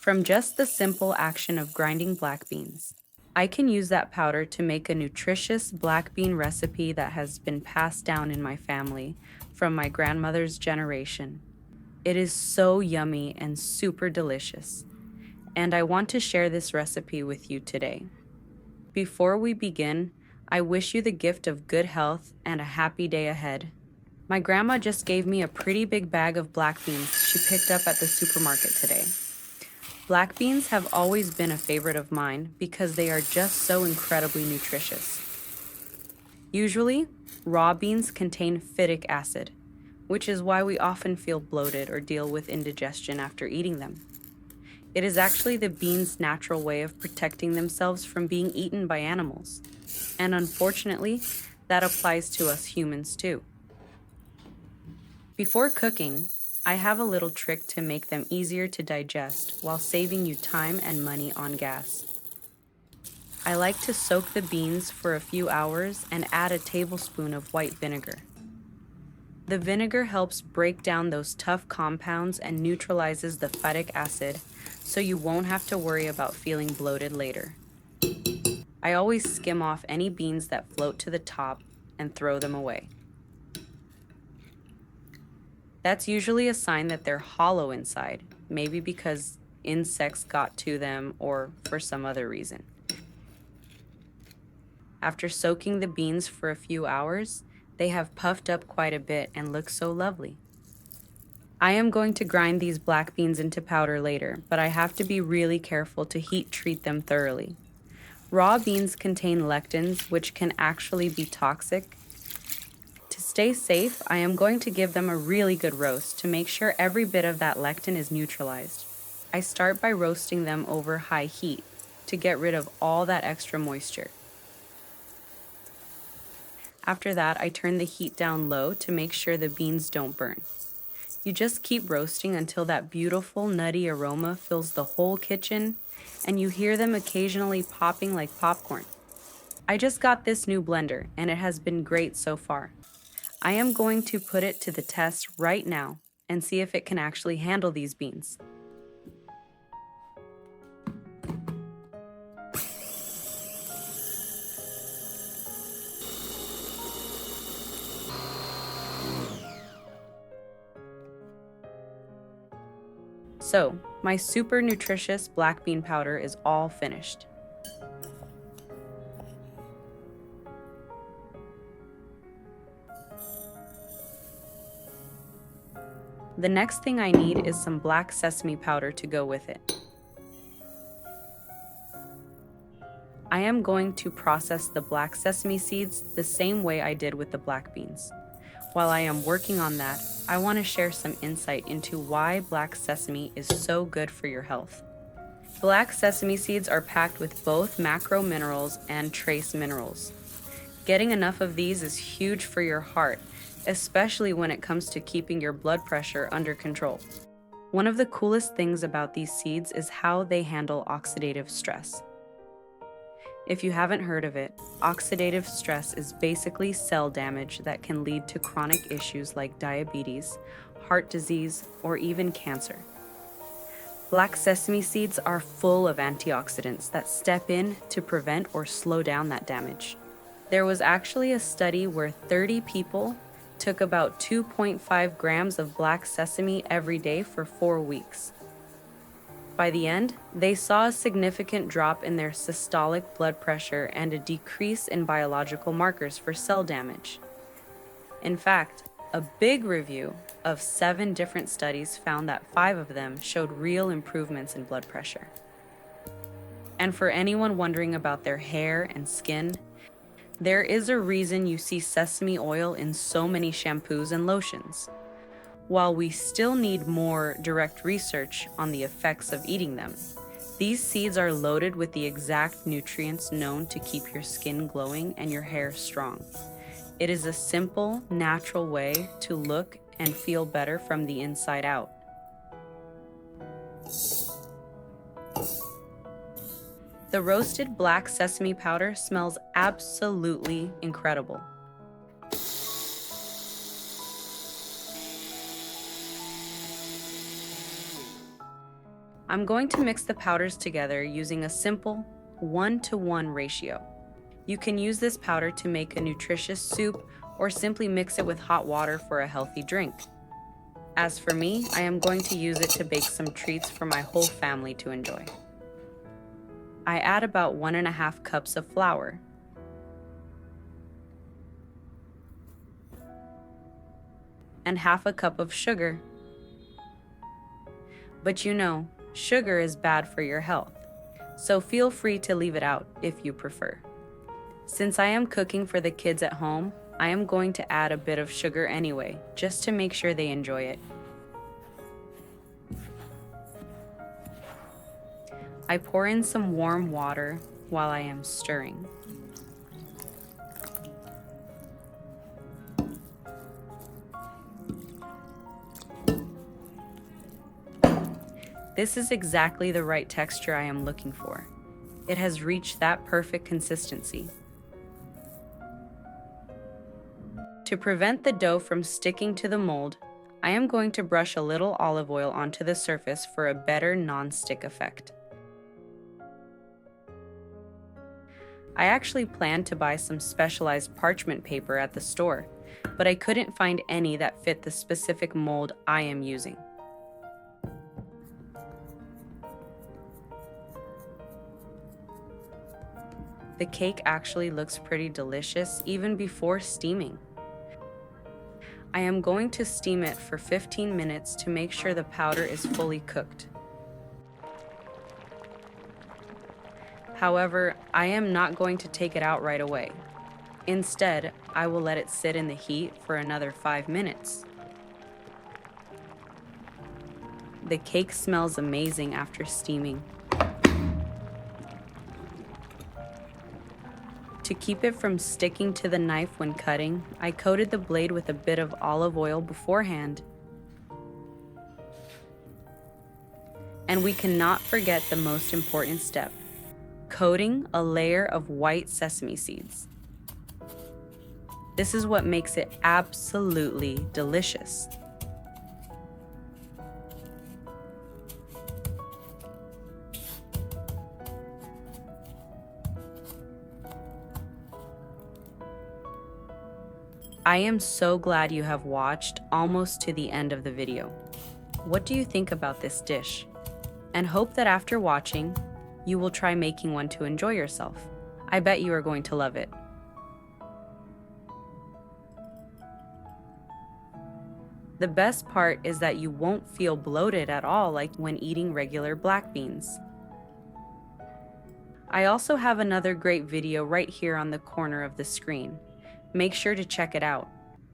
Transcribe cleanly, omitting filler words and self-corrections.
From just the simple action of grinding black beans, I can use that powder to make a nutritious black bean recipe that has been passed down in my family from my grandmother's generation. It is so yummy and super delicious, and I want to share this recipe with you today. Before we begin, I wish you the gift of good health and a happy day ahead. My grandma just gave me a pretty big bag of black beans she picked up at the supermarket today. Black beans have always been a favorite of mine because they are just so incredibly nutritious. Usually, raw beans contain phytic acid, which is why we often feel bloated or deal with indigestion after eating them. It is actually the beans' natural way of protecting themselves from being eaten by animals. And unfortunately, that applies to us humans too. Before cooking, I have a little trick to make them easier to digest while saving you time and money on gas. I like to soak the beans for a few hours and add a tablespoon of white vinegar. The vinegar helps break down those tough compounds and neutralizes the phytic acid, so you won't have to worry about feeling bloated later. I always skim off any beans that float to the top and throw them away. That's usually a sign that they're hollow inside, maybe because insects got to them or for some other reason. After soaking the beans for a few hours, they have puffed up quite a bit and look so lovely. I am going to grind these black beans into powder later, but I have to be really careful to heat treat them thoroughly. Raw beans contain lectins, which can actually be toxic. To stay safe, I am going to give them a really good roast to make sure every bit of that lectin is neutralized. I start by roasting them over high heat to get rid of all that extra moisture. After that, I turn the heat down low to make sure the beans don't burn. You just keep roasting until that beautiful nutty aroma fills the whole kitchen and you hear them occasionally popping like popcorn. I just got this new blender and it has been great so far. I am going to put it to the test right now and see if it can actually handle these beans. So, my super nutritious black bean powder is all finished. The next thing I need is some black sesame powder to go with it. I am going to process the black sesame seeds the same way I did with the black beans. While I am working on that, I want to share some insight into why black sesame is so good for your health. Black sesame seeds are packed with both macro minerals and trace minerals. Getting enough of these is huge for your heart, especially when it comes to keeping your blood pressure under control. One of the coolest things about these seeds is how they handle oxidative stress. If you haven't heard of it, oxidative stress is basically cell damage that can lead to chronic issues like diabetes, heart disease, or even cancer. Black sesame seeds are full of antioxidants that step in to prevent or slow down that damage. There was actually a study where 30 people took about 2.5 grams of black sesame every day for 4 weeks. By the end, they saw a significant drop in their systolic blood pressure and a decrease in biological markers for cell damage. In fact, a big review of 7 different studies found that 5 of them showed real improvements in blood pressure. And for anyone wondering about their hair and skin, there is a reason you see sesame oil in so many shampoos and lotions. While we still need more direct research on the effects of eating them, these seeds are loaded with the exact nutrients known to keep your skin glowing and your hair strong. It is a simple, natural way to look and feel better from the inside out. The roasted black sesame powder smells absolutely incredible. I'm going to mix the powders together using a simple 1-to-1 ratio. You can use this powder to make a nutritious soup or simply mix it with hot water for a healthy drink. As for me, I am going to use it to bake some treats for my whole family to enjoy. I add about 1.5 cups of flour. And half a cup of sugar. But you know, sugar is bad for your health, so feel free to leave it out if you prefer. Since I am cooking for the kids at home, I am going to add a bit of sugar anyway, just to make sure they enjoy it. I pour in some warm water while I am stirring. This is exactly the right texture I am looking for. It has reached that perfect consistency. To prevent the dough from sticking to the mold, I am going to brush a little olive oil onto the surface for a better non-stick effect. I actually planned to buy some specialized parchment paper at the store, but I couldn't find any that fit the specific mold I am using. The cake actually looks pretty delicious even before steaming. I am going to steam it for 15 minutes to make sure the powder is fully cooked. However, I am not going to take it out right away. Instead, I will let it sit in the heat for another 5 minutes. The cake smells amazing after steaming. To keep it from sticking to the knife when cutting, I coated the blade with a bit of olive oil beforehand. And we cannot forget the most important step: coating a layer of white sesame seeds. This is what makes it absolutely delicious. I am so glad you have watched almost to the end of the video. What do you think about this dish? And hope that after watching, you will try making one to enjoy yourself. I bet you are going to love it. The best part is that you won't feel bloated at all like when eating regular black beans. I also have another great video right here on the corner of the screen. Make sure to check it out.